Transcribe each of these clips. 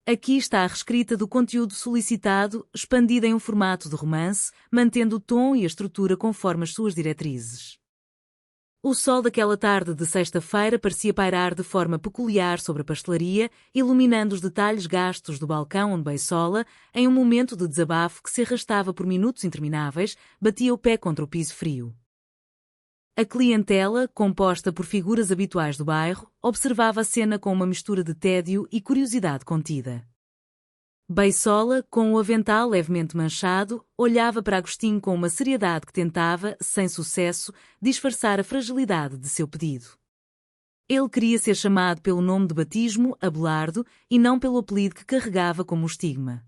Aqui está a reescrita do conteúdo solicitado, expandida em um formato de romance, mantendo o tom e a estrutura conforme as suas diretrizes. O sol daquela tarde de sexta-feira parecia pairar de forma peculiar sobre a pastelaria, iluminando os detalhes gastos do balcão onde Beisola, em um momento de desabafo que se arrastava por minutos intermináveis, batia o pé contra o piso frio. A clientela, composta por figuras habituais do bairro, observava a cena com uma mistura de tédio e curiosidade contida. Beisola, com o avental levemente manchado, olhava para Agostinho com uma seriedade que tentava, sem sucesso, disfarçar a fragilidade de seu pedido. Ele queria ser chamado pelo nome de batismo, Abelardo, e não pelo apelido que carregava como estigma.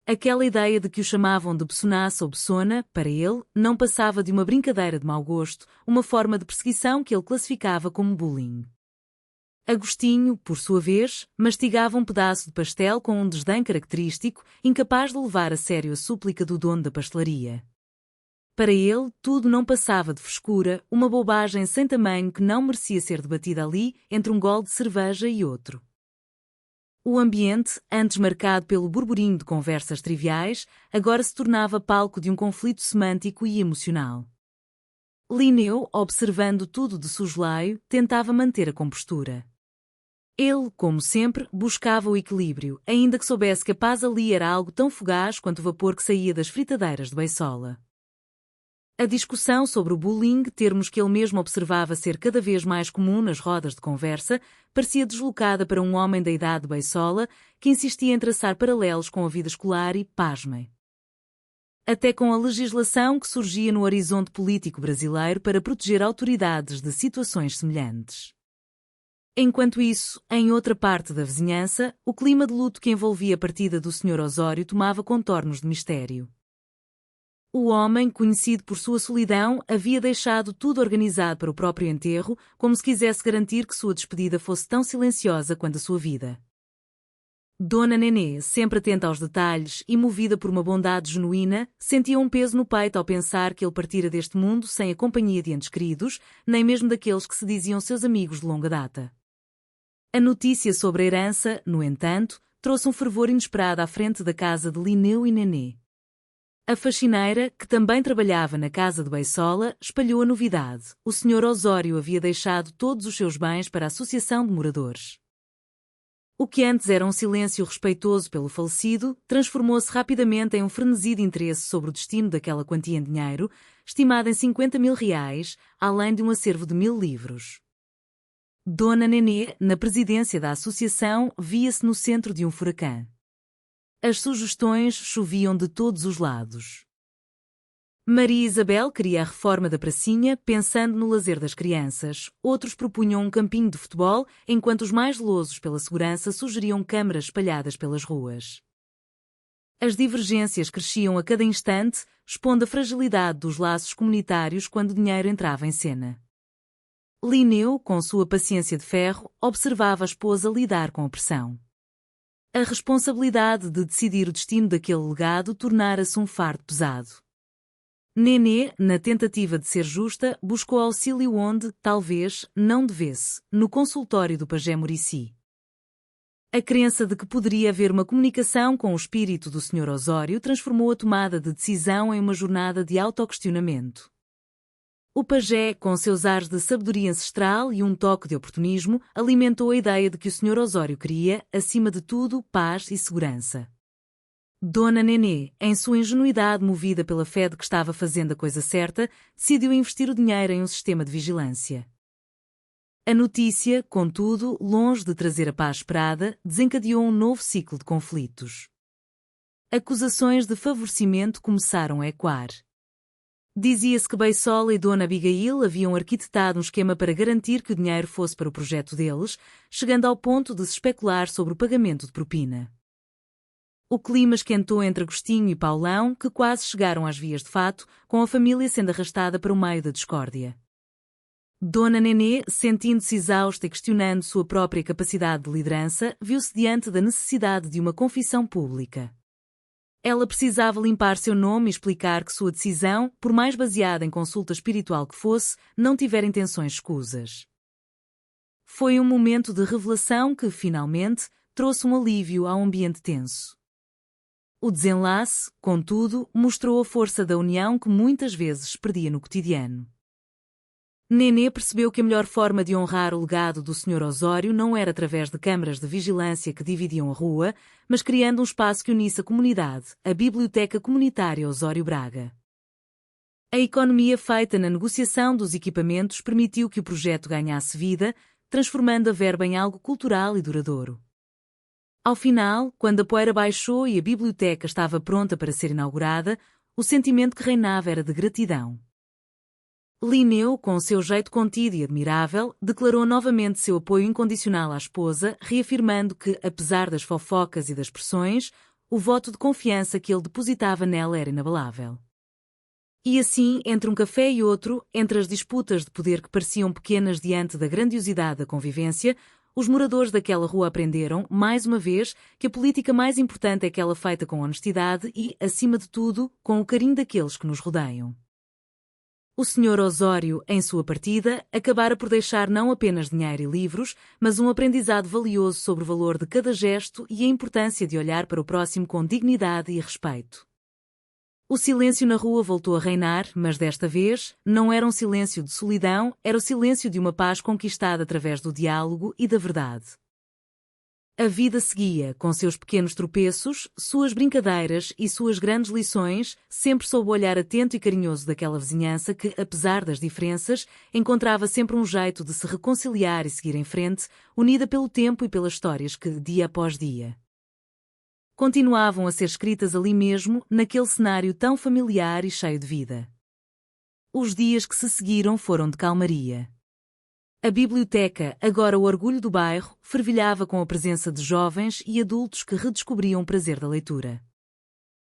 Aquela ideia de que o chamavam de Bessonaça ou Bessona, para ele, não passava de uma brincadeira de mau gosto, uma forma de perseguição que ele classificava como bullying. Agostinho, por sua vez, mastigava um pedaço de pastel com um desdém característico, incapaz de levar a sério a súplica do dono da pastelaria. Para ele, tudo não passava de frescura, uma bobagem sem tamanho que não merecia ser debatida ali, entre um gole de cerveja e outro. O ambiente, antes marcado pelo burburinho de conversas triviais, agora se tornava palco de um conflito semântico e emocional. Linneu, observando tudo de soslaio, tentava manter a compostura. Ele, como sempre, buscava o equilíbrio, ainda que soubesse que a paz ali era algo tão fugaz quanto o vapor que saía das fritadeiras de Beisola. A discussão sobre o bullying, termos que ele mesmo observava ser cada vez mais comum nas rodas de conversa, parecia deslocada para um homem da idade de Beisola que insistia em traçar paralelos com a vida escolar e, pasmem, até com a legislação que surgia no horizonte político brasileiro para proteger autoridades de situações semelhantes. Enquanto isso, em outra parte da vizinhança, o clima de luto que envolvia a partida do Sr. Osório tomava contornos de mistério. O homem, conhecido por sua solidão, havia deixado tudo organizado para o próprio enterro, como se quisesse garantir que sua despedida fosse tão silenciosa quanto a sua vida. Dona Nenê, sempre atenta aos detalhes e movida por uma bondade genuína, sentia um peso no peito ao pensar que ele partira deste mundo sem a companhia de entes queridos, nem mesmo daqueles que se diziam seus amigos de longa data. A notícia sobre a herança, no entanto, trouxe um fervor inesperado à frente da casa de Linneu e Nenê. A faxineira, que também trabalhava na casa de Beisola, espalhou a novidade. O Sr. Osório havia deixado todos os seus bens para a associação de moradores. O que antes era um silêncio respeitoso pelo falecido, transformou-se rapidamente em um frenesi de interesse sobre o destino daquela quantia em dinheiro, estimada em 50.000 reais, além de um acervo de 1.000 livros. Dona Nenê, na presidência da associação, via-se no centro de um furacão. As sugestões choviam de todos os lados. Maria Isabel queria a reforma da pracinha, pensando no lazer das crianças. Outros propunham um campinho de futebol, enquanto os mais zelosos pela segurança sugeriam câmaras espalhadas pelas ruas. As divergências cresciam a cada instante, expondo a fragilidade dos laços comunitários quando o dinheiro entrava em cena. Linneu, com sua paciência de ferro, observava a esposa lidar com a pressão. A responsabilidade de decidir o destino daquele legado tornara-se um fardo pesado. Nenê, na tentativa de ser justa, buscou auxílio onde, talvez, não devesse, no consultório do pajé Muricy. A crença de que poderia haver uma comunicação com o espírito do Sr. Osório transformou a tomada de decisão em uma jornada de autoquestionamento. O pajé, com seus ares de sabedoria ancestral e um toque de oportunismo, alimentou a ideia de que o Sr. Osório queria, acima de tudo, paz e segurança. Dona Nenê, em sua ingenuidade movida pela fé de que estava fazendo a coisa certa, decidiu investir o dinheiro em um sistema de vigilância. A notícia, contudo, longe de trazer a paz esperada, desencadeou um novo ciclo de conflitos. Acusações de favorecimento começaram a ecoar. Dizia-se que Beisola e Dona Abigail haviam arquitetado um esquema para garantir que o dinheiro fosse para o projeto deles, chegando ao ponto de se especular sobre o pagamento de propina. O clima esquentou entre Agostinho e Paulão, que quase chegaram às vias de fato, com a família sendo arrastada para o meio da discórdia. Dona Nenê, sentindo-se exausta e questionando sua própria capacidade de liderança, viu-se diante da necessidade de uma confissão pública. Ela precisava limpar seu nome e explicar que sua decisão, por mais baseada em consulta espiritual que fosse, não tivera intenções escusas. Foi um momento de revelação que, finalmente, trouxe um alívio ao ambiente tenso. O desenlace, contudo, mostrou a força da união que muitas vezes se perdia no cotidiano. Nenê percebeu que a melhor forma de honrar o legado do Sr. Osório não era através de câmaras de vigilância que dividiam a rua, mas criando um espaço que unisse a comunidade, a Biblioteca Comunitária Osório Braga. A economia feita na negociação dos equipamentos permitiu que o projeto ganhasse vida, transformando a verba em algo cultural e duradouro. Ao final, quando a poeira baixou e a biblioteca estava pronta para ser inaugurada, o sentimento que reinava era de gratidão. Linneu, com o seu jeito contido e admirável, declarou novamente seu apoio incondicional à esposa, reafirmando que, apesar das fofocas e das pressões, o voto de confiança que ele depositava nela era inabalável. E assim, entre um café e outro, entre as disputas de poder que pareciam pequenas diante da grandiosidade da convivência, os moradores daquela rua aprenderam, mais uma vez, que a política mais importante é aquela feita com honestidade e, acima de tudo, com o carinho daqueles que nos rodeiam. O Sr. Osório, em sua partida, acabara por deixar não apenas dinheiro e livros, mas um aprendizado valioso sobre o valor de cada gesto e a importância de olhar para o próximo com dignidade e respeito. O silêncio na rua voltou a reinar, mas desta vez, não era um silêncio de solidão, era o silêncio de uma paz conquistada através do diálogo e da verdade. A vida seguia, com seus pequenos tropeços, suas brincadeiras e suas grandes lições, sempre sob o olhar atento e carinhoso daquela vizinhança que, apesar das diferenças, encontrava sempre um jeito de se reconciliar e seguir em frente, unida pelo tempo e pelas histórias que, dia após dia, continuavam a ser escritas ali mesmo, naquele cenário tão familiar e cheio de vida. Os dias que se seguiram foram de calmaria. A biblioteca, agora o orgulho do bairro, fervilhava com a presença de jovens e adultos que redescobriam o prazer da leitura.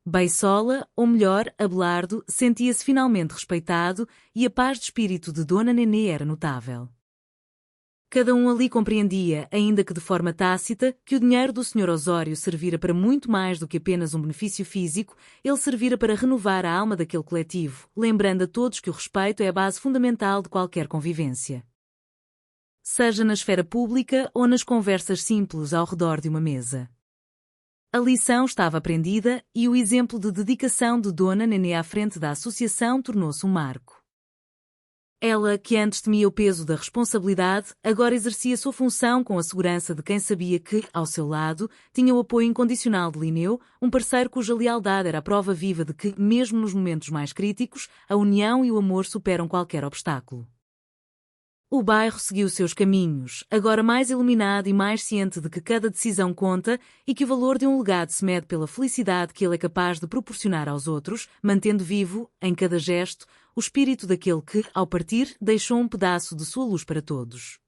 Beisola, ou melhor, Abelardo, sentia-se finalmente respeitado e a paz de espírito de Dona Nenê era notável. Cada um ali compreendia, ainda que de forma tácita, que o dinheiro do Sr. Osório servira para muito mais do que apenas um benefício físico, ele servira para renovar a alma daquele coletivo, lembrando a todos que o respeito é a base fundamental de qualquer convivência. Seja na esfera pública ou nas conversas simples ao redor de uma mesa. A lição estava aprendida e o exemplo de dedicação de Dona Nenê à frente da associação tornou-se um marco. Ela, que antes temia o peso da responsabilidade, agora exercia sua função com a segurança de quem sabia que, ao seu lado, tinha o apoio incondicional de Linneu, um parceiro cuja lealdade era a prova viva de que, mesmo nos momentos mais críticos, a união e o amor superam qualquer obstáculo. O bairro seguiu seus caminhos, agora mais iluminado e mais ciente de que cada decisão conta e que o valor de um legado se mede pela felicidade que ele é capaz de proporcionar aos outros, mantendo vivo, em cada gesto, o espírito daquele que, ao partir, deixou um pedaço de sua luz para todos.